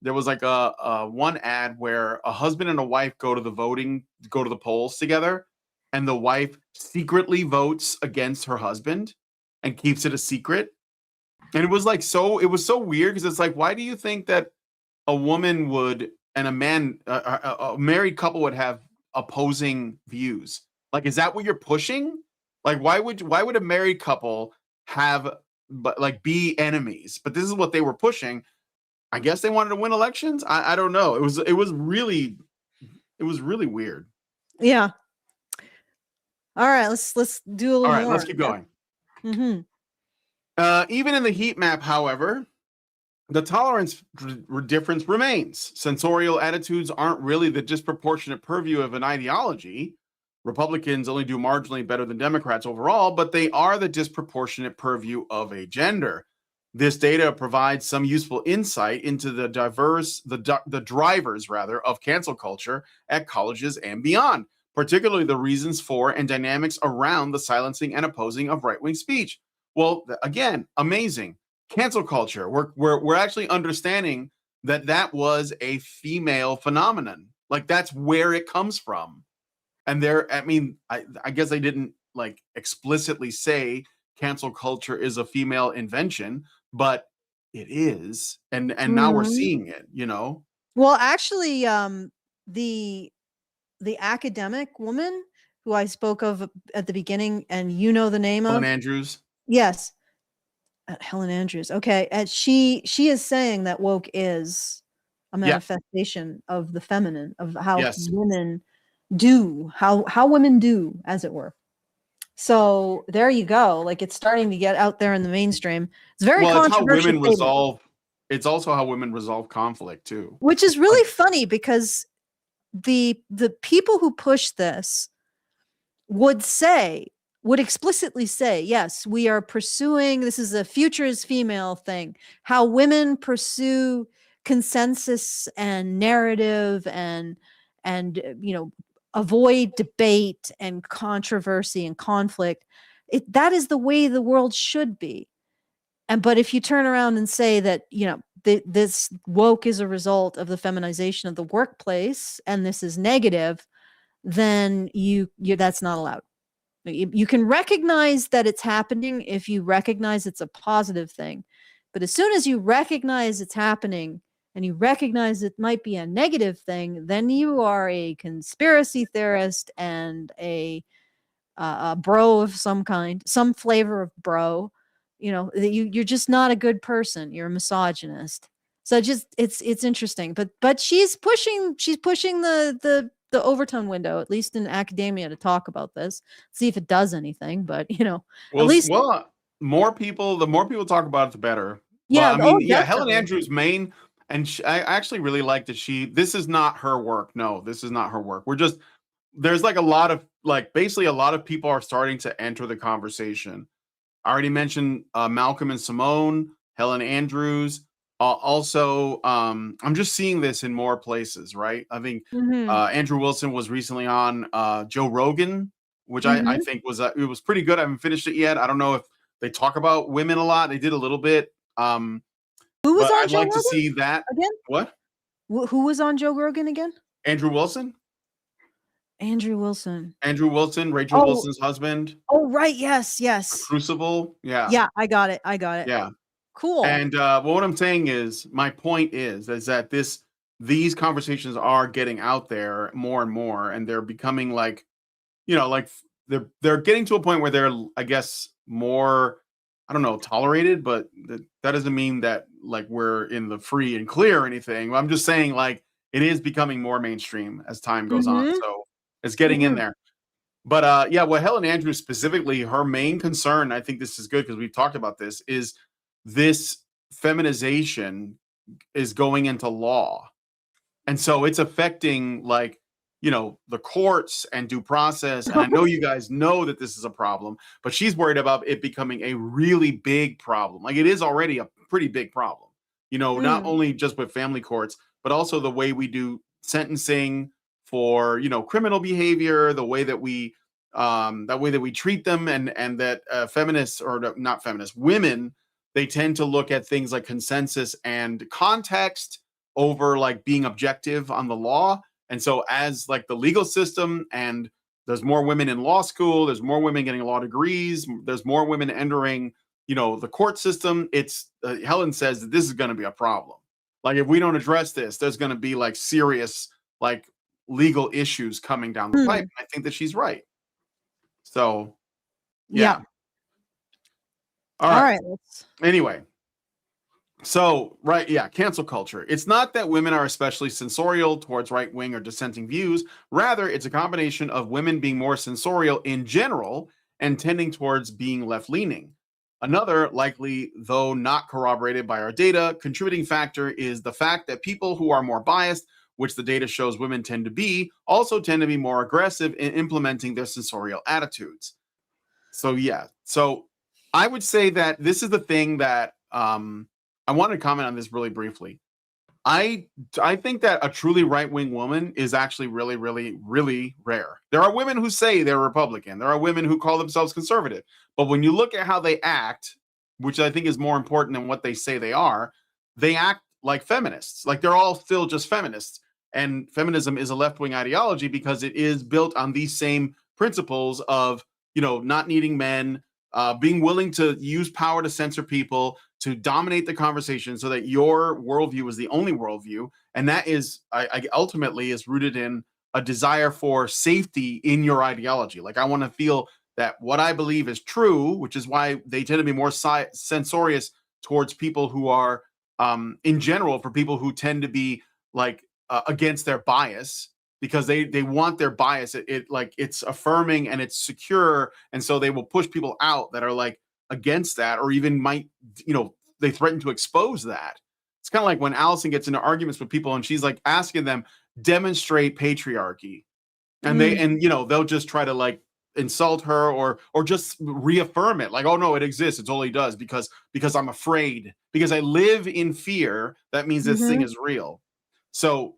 there was like a one ad where a husband and a wife go to the polls together, and the wife secretly votes against her husband and keeps it a secret. And it was so weird, because it's like, why do you think that a woman would and a man, a married couple would have opposing views? Like, is that what you're pushing? Like, why would a married couple be enemies? But this is what they were pushing. I guess they wanted to win elections. I don't know. It was really weird. Yeah. All right, let's do a little more. All right, let's keep going. Even in the heat map, however, the tolerance difference remains. Sensorial attitudes aren't really the disproportionate purview of an ideology. Republicans only do marginally better than Democrats overall, but they are the disproportionate purview of a gender. This data provides some useful insight into the drivers rather of cancel culture at colleges and beyond, particularly the reasons for and dynamics around the silencing and opposing of right-wing speech. Well, again, amazing. Cancel culture. We're actually understanding that that was a female phenomenon. Like, that's where it comes from. And I guess they didn't like explicitly say cancel culture is a female invention, but it is. And now we're seeing it, you know? Well, actually, the academic woman who I spoke of at the beginning, and you know the name Helen of? Andrews. Yes. Helen Andrews. Okay. And she is saying that woke is a manifestation of the feminine, of how women do, how women do, as it were. So there you go. Like, it's starting to get out there in the mainstream. It's very controversial. It's also how women resolve conflict too. Which is really funny, because the people who push this would explicitly say, yes, we are pursuing, this is a future is female thing, how women pursue consensus and narrative and avoid debate and controversy and conflict. That is the way the world should be. But if you turn around and say that, this woke is a result of the feminization of the workplace and this is negative, then that's not allowed. You can recognize that it's happening if you recognize it's a positive thing. But as soon as you recognize it's happening and you recognize it might be a negative thing, then you are a conspiracy theorist and a bro of some kind, some flavor of bro. You're just not a good person. You're a misogynist. So it's interesting. But she's pushing the overtone window, at least in academia, to talk about this, see if it does anything. But at least the more people talk about it, the better. Yeah, Helen Andrews' main, and I actually really like that this is not her work. No, this is not her work. There's like a lot of people are starting to enter the conversation. I already mentioned Malcolm and Simone, Helen Andrews. Also, I'm just seeing this in more places, right? I think Andrew Wilson was recently on Joe Rogan, which I think it was pretty good. I haven't finished it yet. I don't know if they talk about women a lot. They did a little bit. Who was on I'd Joe like Rogan to see that again? What? Who was on Joe Rogan again? Andrew Wilson. Andrew Wilson, Rachel Wilson's husband. Oh, right. Yes. Crucible. Yeah. Yeah, I got it. Yeah. Cool. And what I'm saying is, my point is that these conversations are getting out there more and more, and they're becoming like they're getting to a point where they're, I guess, more, I don't know, tolerated, but that doesn't mean that like we're in the free and clear or anything. I'm just saying, like, it is becoming more mainstream as time goes on. So it's getting in there. But Helen Andrews specifically, her main concern, I think this is good because we've talked about this, is this feminization is going into law. And so it's affecting the courts and due process. And I know you guys know that this is a problem, but she's worried about it becoming a really big problem. Like, it is already a pretty big problem, not only just with family courts, but also the way we do sentencing for, criminal behavior, the way that we treat them, and that feminists, or not feminists, women, they tend to look at things like consensus and context over like being objective on the law. And so as like the legal system, and there's more women in law school, there's more women getting law degrees, there's more women entering, the court system. It's Helen says that this is going to be a problem. Like, if we don't address this, there's going to be like serious like legal issues coming down the pipe. I think that she's right. So, yeah. All right. Anyway, so, cancel culture. It's not that women are especially censorial towards right-wing or dissenting views. Rather, it's a combination of women being more censorial in general and tending towards being left-leaning. Another, likely, though not corroborated by our data, contributing factor is the fact that people who are more biased which the data shows women tend to be, also tend to be more aggressive in implementing their sensorial attitudes. So yeah, so I would say that this is the thing that I want to comment on this really briefly. I think that a truly right-wing woman is actually really, really, really rare. There are women who say they're Republican. There are women who call themselves conservative. But when you look at how they act, which I think is more important than what they say they act like feminists. Like they're all still just feminists. And feminism is a left-wing ideology because it is built on these same principles of, not needing men, being willing to use power to censor people, to dominate the conversation so that your worldview is the only worldview. And that is, I ultimately is rooted in a desire for safety in your ideology. Like I want to feel that what I believe is true, which is why they tend to be more censorious towards people who are, in general, for people who tend to be like against their bias, because they want their bias. It's affirming and it's secure. And so they will push people out that are like against that, or even might, they threaten to expose that. It's kind of like when Allison gets into arguments with people and she's like asking them, demonstrate patriarchy. And they'll just try to like insult her or just reaffirm it. Like, oh no, it exists. It totally does because I'm afraid, because I live in fear. That means this thing is real. So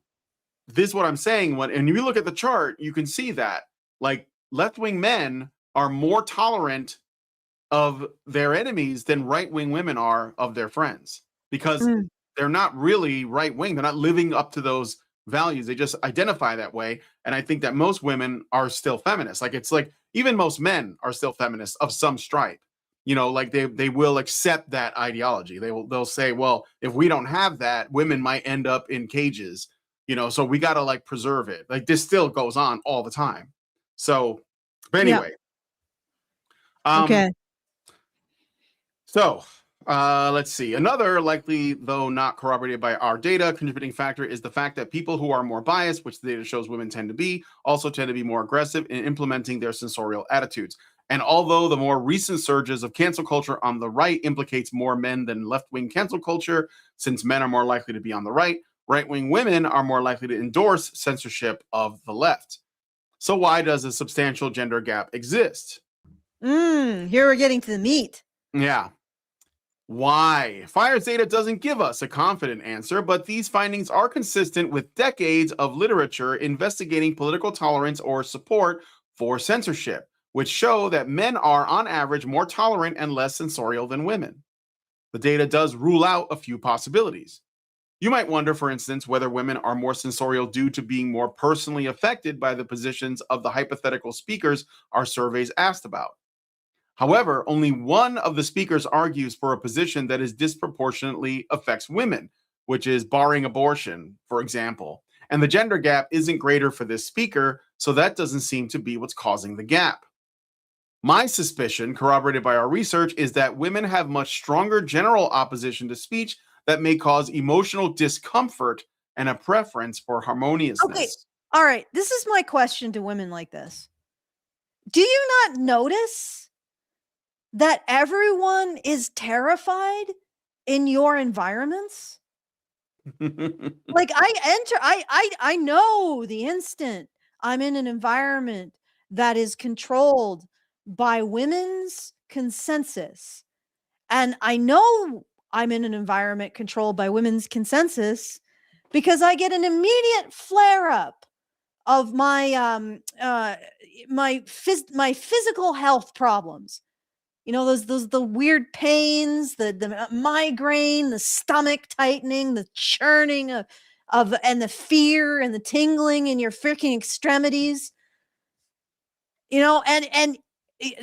this is what I'm saying. And you look at the chart, you can see that like left-wing men are more tolerant of their enemies than right-wing women are of their friends, because they're not really right-wing. They're not living up to those values. They just identify that way. And I think that most women are still feminists. Like it's like even most men are still feminists of some stripe. Like they will accept that ideology. They'll say, well, if we don't have that, women might end up in cages. So we got to like preserve it. Like this still goes on all the time. So, but anyway. Okay. So let's see. Another likely, though not corroborated by our data, contributing factor is the fact that people who are more biased, which the data shows women tend to be, also tend to be more aggressive in implementing their sensorial attitudes. And although the more recent surges of cancel culture on the right implicates more men than left-wing cancel culture, since men are more likely to be on the right, right-wing women are more likely to endorse censorship of the left. So why does a substantial gender gap exist? Here we're getting to the meat. Yeah. Why? FIRE's data doesn't give us a confident answer, but these findings are consistent with decades of literature investigating political tolerance or support for censorship, which show that men are, on average, more tolerant and less censorial than women. The data does rule out a few possibilities. You might wonder, for instance, whether women are more censorial due to being more personally affected by the positions of the hypothetical speakers our surveys asked about. However, only one of the speakers argues for a position that is disproportionately affects women, which is barring abortion, for example. And the gender gap isn't greater for this speaker, so that doesn't seem to be what's causing the gap. My suspicion, corroborated by our research, is that women have much stronger general opposition to speech that may cause emotional discomfort and a preference for harmoniousness. Okay, all right. This is my question to women like this. Do you not notice that everyone is terrified in your environments? Like I know the instant I'm in an environment that is controlled by women's consensus, and I know I'm in an environment controlled by women's consensus because I get an immediate flare up of my my physical health problems. Those the weird pains, the migraine, the stomach tightening, the churning of and the fear and the tingling in your freaking extremities. And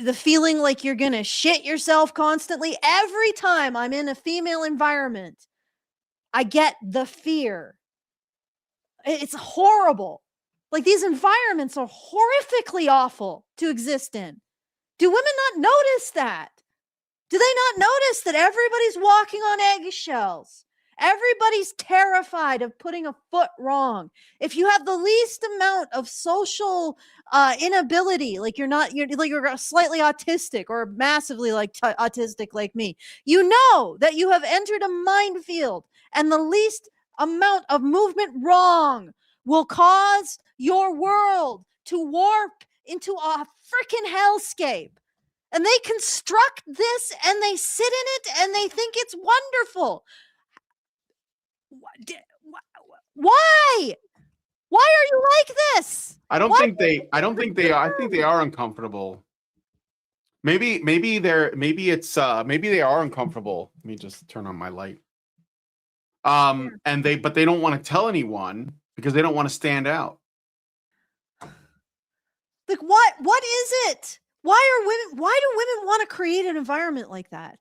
the feeling like you're gonna shit yourself constantly. Every time I'm in a female environment, I get the fear. It's horrible. Like these environments are horrifically awful to exist in. Do women not notice that? Do they not notice that everybody's walking on eggshells? Everybody's terrified of putting a foot wrong. If you have the least amount of social inability, like you're slightly autistic or massively autistic like me, you know that you have entered a minefield, and the least amount of movement wrong will cause your world to warp into a freaking hellscape. And they construct this and they sit in it and they think it's wonderful. Why? Why are you like this? I don't think they are. I think they are uncomfortable. Maybe they are uncomfortable. Let me just turn on my light. But they don't want to tell anyone because they don't want to stand out. Like what is it? Why do women want to create an environment like that?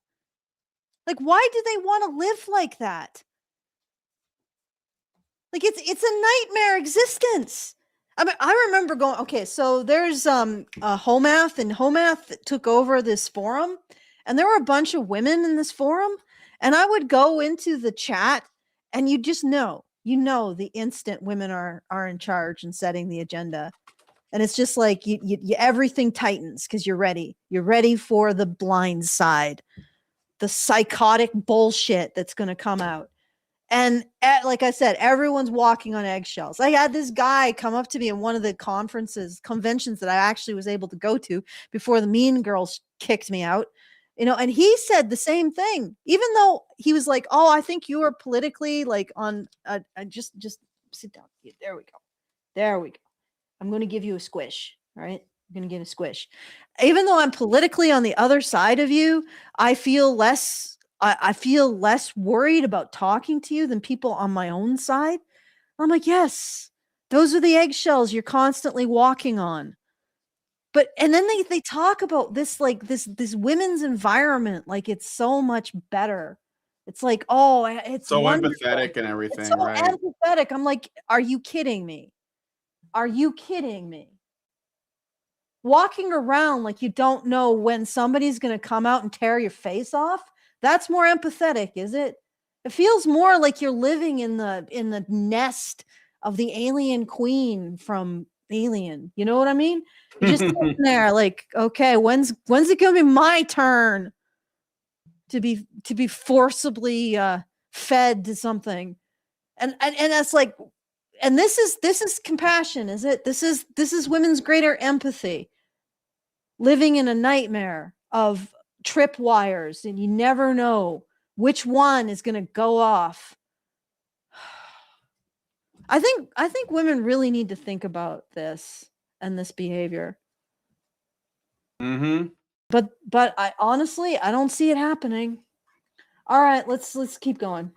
Like, why do they want to live like that? Like, it's a nightmare existence. I mean, I remember going, okay, so there's Homath, and Homath took over this forum, and there were a bunch of women in this forum, and I would go into the chat, and you just know the instant women are in charge and setting the agenda. And it's just like you everything tightens because you're ready. You're ready for the blind side, the psychotic bullshit that's going to come out. And like I said, everyone's walking on eggshells. I had this guy come up to me in one of the conventions that I actually was able to go to before the Mean Girls kicked me out. And he said the same thing, even though he was like, "Oh, I think you are politically like on." Just sit down. There we go. There we go. I'm going to give you a squish. All right. I'm going to give a squish. Even though I'm politically on the other side of you, I feel less worried about talking to you than people on my own side. I'm like, yes, those are the eggshells you're constantly walking on. And then they talk about this, like this women's environment, like it's so much better. It's like, oh, it's so wonderful. empathetic and everything. It's so right? empathetic. I'm like, are you kidding me? Are you kidding me? Walking around like you don't know when somebody's going to come out and tear your face off. That's more empathetic, is it? It feels more like you're living in the nest of the alien queen from Alien. You know what I mean? You're just sitting there like, okay, when's it going to be my turn to be forcibly fed to something? And that's like, and this is compassion, is it? This is women's greater empathy. Living in a nightmare of tripwires, and you never know which one is going to go off. I think women really need to think about this and this behavior. Mm-hmm. But I honestly don't see it happening. All right, let's keep going.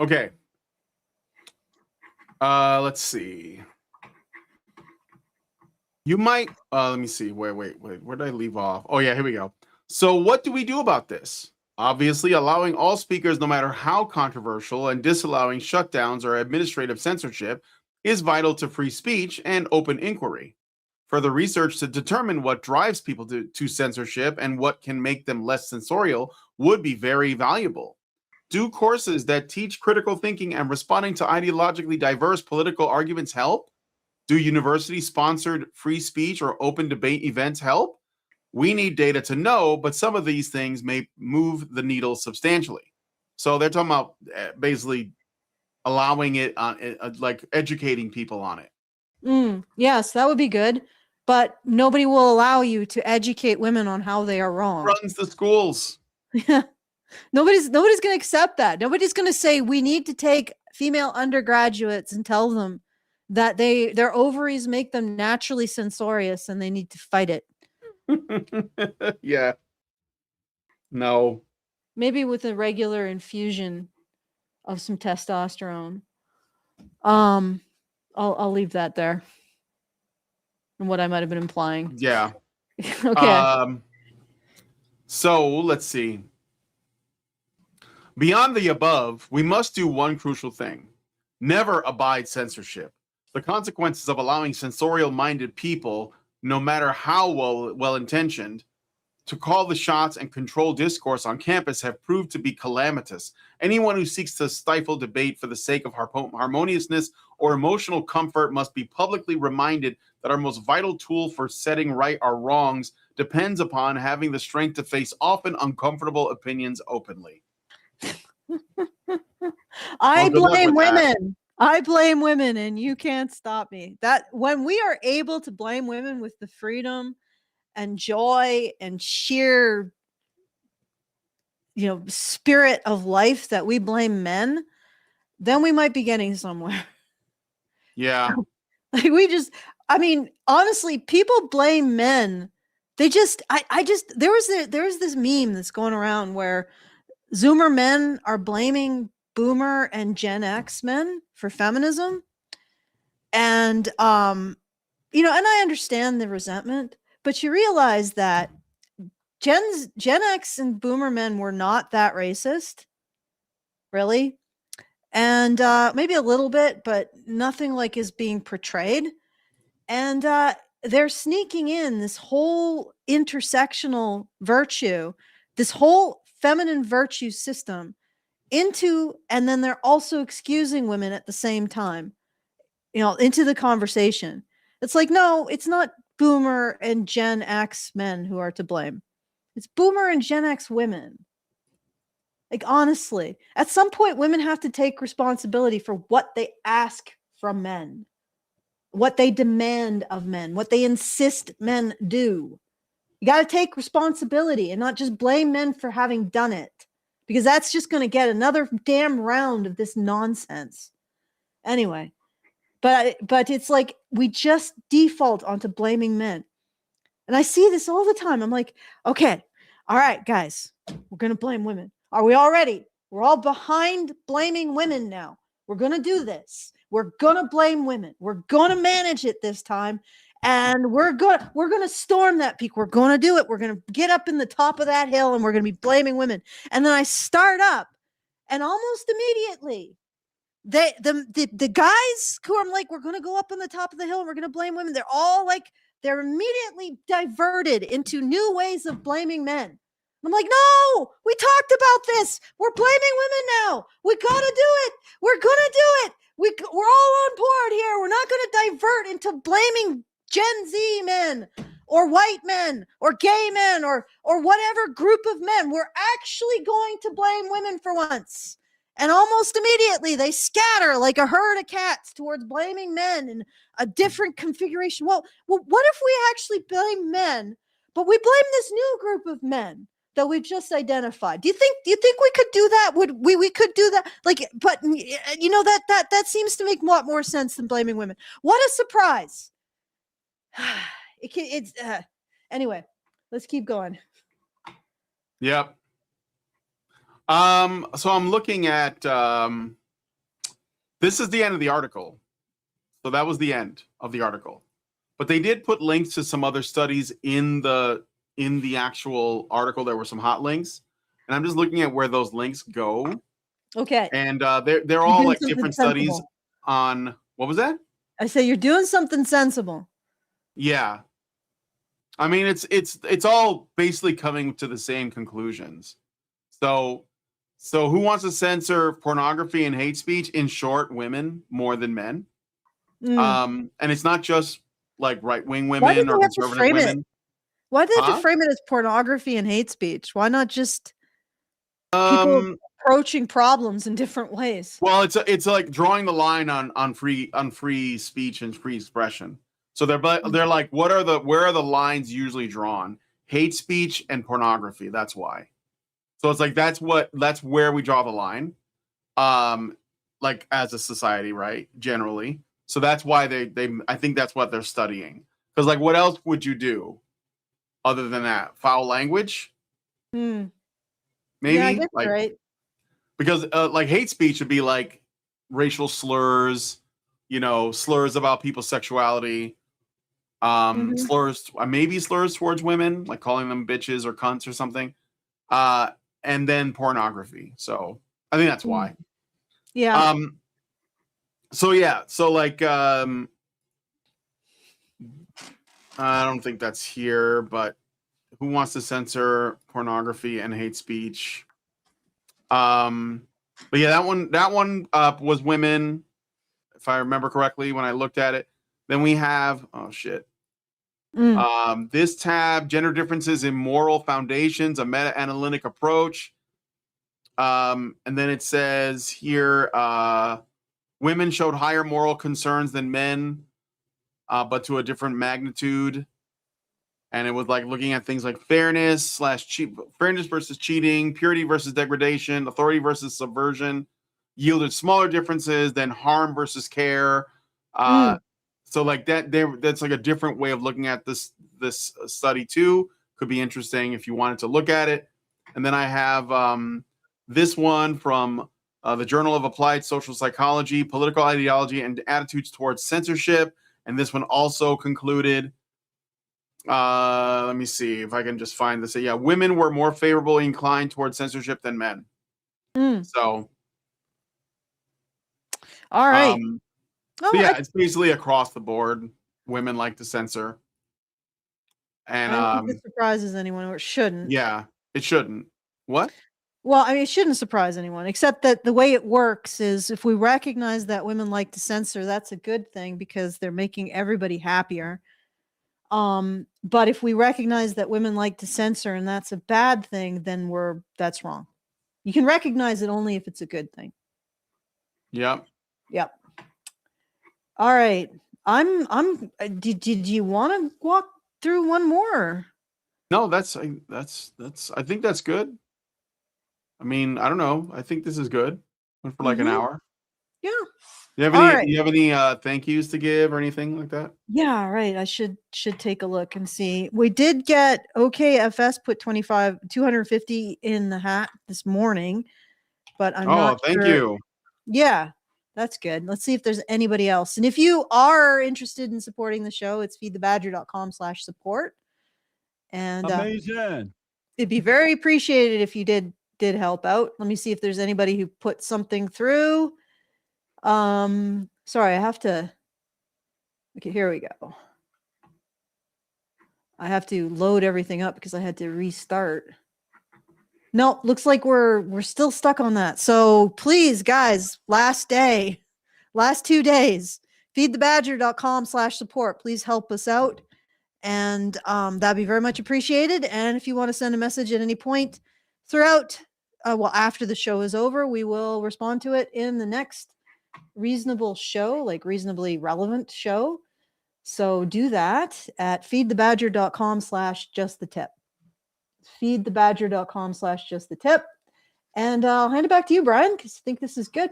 Okay. Let's see. You might let me see. Wait. Where did I leave off? Oh yeah, here we go. So what do we do about this? Obviously, allowing all speakers, no matter how controversial, and disallowing shutdowns or administrative censorship is vital to free speech and open inquiry. Further research to determine what drives people to censorship and what can make them less censorial would be very valuable. Do courses that teach critical thinking and responding to ideologically diverse political arguments help? Do university-sponsored free speech or open debate events help? We need data to know, but some of these things may move the needle substantially. So they're talking about basically allowing it, like educating people on it. Yes, that would be good. But nobody will allow you to educate women on how they are wrong. Runs the schools. Yeah. Nobody's going to accept that. Nobody's going to say we need to take female undergraduates and tell them that their ovaries make them naturally censorious and they need to fight it. Yeah. No. Maybe with a regular infusion of some testosterone. I'll leave that there. And what I might have been implying. Yeah. Okay. So let's see. Beyond the above, we must do one crucial thing. Never abide censorship. The consequences of allowing censorial-minded people, no matter how well-intentioned, to call the shots and control discourse on campus have proved to be calamitous. Anyone who seeks to stifle debate for the sake of harmoniousness or emotional comfort must be publicly reminded that our most vital tool for setting right our wrongs depends upon having the strength to face often uncomfortable opinions openly. I blame women. I blame women and you can't stop me. That when we are able to blame women with the freedom and joy and sheer, spirit of life that we blame men, then we might be getting somewhere. Yeah. Like honestly, people blame men. They just, there was this meme that's going around where Zoomer men are blaming Boomer and Gen X men for feminism. And, and I understand the resentment, but you realize that Gen X and Boomer men were not that racist, really. And maybe a little bit, but nothing like is being portrayed. And they're sneaking in this whole intersectional virtue, this whole feminine virtue system into, and then they're also excusing women at the same time, into the conversation. It's like, no, it's not Boomer and Gen X men who are to blame. It's Boomer and Gen X women. Like, honestly, at some point, women have to take responsibility for what they ask from men, what they demand of men, what they insist men do. You got to take responsibility and not just blame men for having done it, because that's just going to get another damn round of this nonsense. Anyway, but it's like we just default onto blaming men. And I see this all the time. I'm like, okay, all right, guys, we're going to blame women. Are we all ready? We're all behind blaming women now. We're going to do this. We're going to blame women. We're going to manage it this time. And we're going to storm that peak. We're going to do it. We're going to get up in the top of that hill and we're going to be blaming women. And then I start up and almost immediately the guys who I'm like, we're going to go up on the top of the hill and we're going to blame women. They're immediately diverted into new ways of blaming men. I'm like, no, we talked about this. We're blaming women now. We got to do it. We're going to do it. We're all on board here. We're not going to divert into blaming Gen Z men or white men or gay men or whatever group of men. We're actually going to blame women for once. And almost immediately they scatter like a herd of cats towards blaming men in a different configuration. Well, what if we actually blame men, but we blame this new group of men that we've just identified? Do you think we could do that? We could do that? Like, but that seems to make a lot more sense than blaming women. What a surprise! Anyway, let's keep going. Yep. So I'm looking at this is the end of the article. So that was the end of the article. But they did put links to some other studies in the actual article. There were some hot links. And I'm just looking at where those links go. Okay. And they're all like different studies on what was that? I say you're doing something sensible. Yeah. I mean, it's all basically coming to the same conclusions. So who wants to censor pornography and hate speech? In short, women more than men. And it's not just like right-wing women or conservative women. Why did they have to frame it as pornography and hate speech? Why not just people approaching problems in different ways? Well, it's like drawing the line on free speech and free expression. So they're like, where are the lines usually drawn? Hate speech and pornography. That's why. So it's like that's where we draw the line, like as a society, right? Generally, so that's why I think that's what they're studying. Because like, what else would you do other than that? Foul language, maybe. Yeah, I guess right. Because like hate speech would be like racial slurs, slurs about people's sexuality, slurs, maybe slurs towards women, like calling them bitches or cunts or something. And then pornography. So I think that's why. Yeah. So like I don't think that's here, but who wants to censor pornography and hate speech? But yeah, that one was women, if I remember correctly when I looked at it. Then we have this tab, gender differences in moral foundations, a meta-analytic approach. And then it says here, women showed higher moral concerns than men, but to a different magnitude. And it was like looking at things like fairness versus cheating, purity versus degradation, authority versus subversion, yielded smaller differences than harm versus care. So like that's like a different way of looking at this study too. Could be interesting if you wanted to look at it. And then I have this one from the Journal of Applied Social Psychology, Political Ideology and Attitudes Towards Censorship. And this one also concluded, let me see if I can just find this. Yeah, women were more favorably inclined towards censorship than men. So, all right. It's basically across the board. Women like to censor. And I don't think it surprises anyone, or it shouldn't. Yeah, it shouldn't. What? Well, I mean, it shouldn't surprise anyone, except that the way it works is if we recognize that women like to censor, that's a good thing because they're making everybody happier. But if we recognize that women like to censor and that's a bad thing, then that's wrong. You can recognize it only if it's a good thing. Yep. All right. Did you want to walk through one more? No, I think that's good. I mean, I don't know. I think this is good. Went for like an hour. Yeah. Do you have any thank yous to give or anything like that? Yeah, right. I should take a look and see. We did get OKFS put 250 in the hat this morning, but I'm not thank sure. you. Yeah, that's good. Let's see if there's anybody else. And if you are interested in supporting the show, it's feedthebadger.com/support. And amazing. It'd be very appreciated if you did help out. Let me see if there's anybody who put something through. Sorry, I have to. Okay, here we go. I have to load everything up because I had to restart. No, looks like we're still stuck on that. So please, guys, last 2 days, feedthebadger.com/support. Please help us out. And that'd be very much appreciated. And if you want to send a message at any point throughout, after the show is over, we will respond to it in the next reasonable show, like reasonably relevant show. So do that at feedthebadger.com/justthetip. Feedthebadger.com/justthetip. And I'll hand it back to you, Brian, because I think this is good.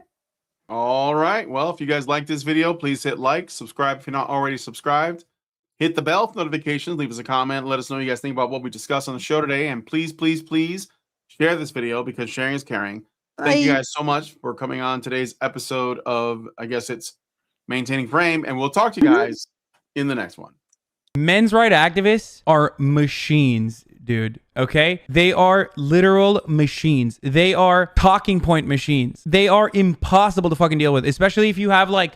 All right. Well, if you guys like this video, please hit like, subscribe if you're not already subscribed. Hit the bell for notifications. Leave us a comment. Let us know what you guys think about what we discussed on the show today. And please, please, please share this video because sharing is caring. Thank you guys so much for coming on today's episode of, I guess it's Maintaining Frame. And we'll talk to you guys in the next one. Men's rights activists are machines, dude. Okay? They are literal machines. They are talking point machines. They are impossible to fucking deal with, especially if you have like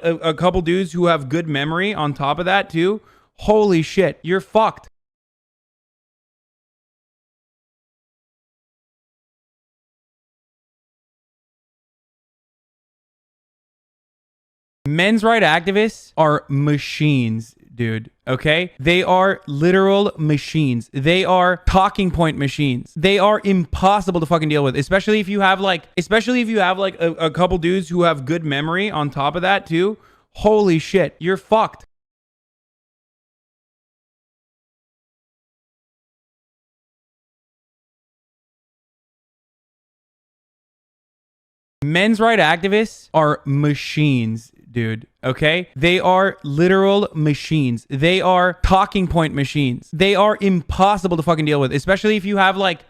a couple dudes who have good memory on top of that too. Holy shit, you're fucked. Men's rights activists are machines, dude. Okay? They are literal machines. They are talking point machines. They are impossible to fucking deal with, especially if you have like a couple dudes who have good memory on top of that too. Holy shit, you're fucked. Men's rights activists are machines, dude. Okay? They are literal machines. They are talking point machines. They are impossible to fucking deal with, especially if you have like